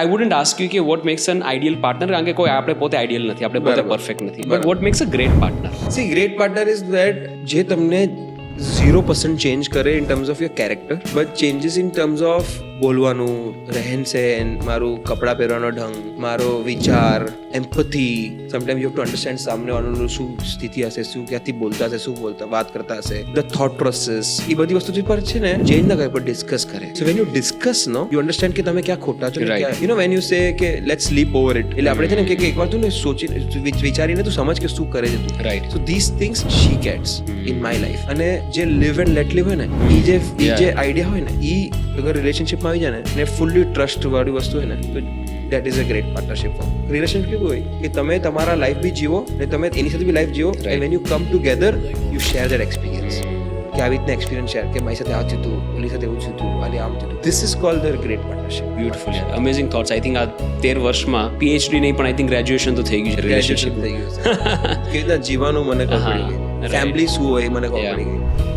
I wouldn't ask you કે what makes an ideal partner, કારણ કે કોઈ આપણે પોતે આઈડિયલ નથી, આપણે પોતે પરફેક્ટ નથી, but what makes a great partner? See great partner is that જે તમને 0% ચેન્જ કરે in terms of your character, but changes in terms of બોલવાનું, રહેન સહેન, મારું કપડાં પહેરવાનો ઢંગ, મારો વિચાર, empathy. Sometime you have to understand સામનેવાળાનું શું સ્થિતિ હશે, શું ક્યાંથી બોલતા હશે, શું બોલતા વાત કરતા હશે, ધ થોટ પ્રોસેસ, એ બધી વસ્તુ પર છે ને ચેન્જ ના કરે પણ ડિસ્કસ કરે. So when you discuss no you understand કે તમે ક્યાં ખોટા છો, you know when you say કે લેટ્સ સ્લીપ ઓવર ઇટ, એટલે આપણે છે ને કે એકવાર તું ને સોચીને વિચારીને તું સમજ કે શું કરે છે તું. Right. So this things she gets in my life. અને જે લિવ એન્ડ લેટ લિવ હોય ને, એ જે આઈડિયા હોય ને, એ અગર રિલેશનશિપમાં આવી જાય ને ફૂલ્લી ટ્રસ્ટ વાળી વસ્તુ હોય ને, તો that is a great partnership. Relationship કેવું હોય કે તમે તમારા લાઈફ બી જીવો ને તમે એની સાથે બી લાઈફ જીવો, and when you come together you share that experience, કે આવી રીતના એક્સપિરિયન્સ શેર કે મારી સાથે આ થયું હતું, ઓલી સાથે એવું થયું હતું, આલી આમ થયું હતું. This is called the great partnership. Beautiful યાર, અમેઝિંગ થોટ્સ. આઈ થિંક આ 13 વર્ષમાં પીએચડી નહીં પણ આઈ થિંક ગ્રેજ્યુએશન તો થઈ ગયું છે રિલેશનશિપ. થઈ ગયું છે. કેવી રીતના જીવવાનું મને ખબર પડી ગઈ, ફેમિલી શું હોય મને ખબર પડી ગઈ.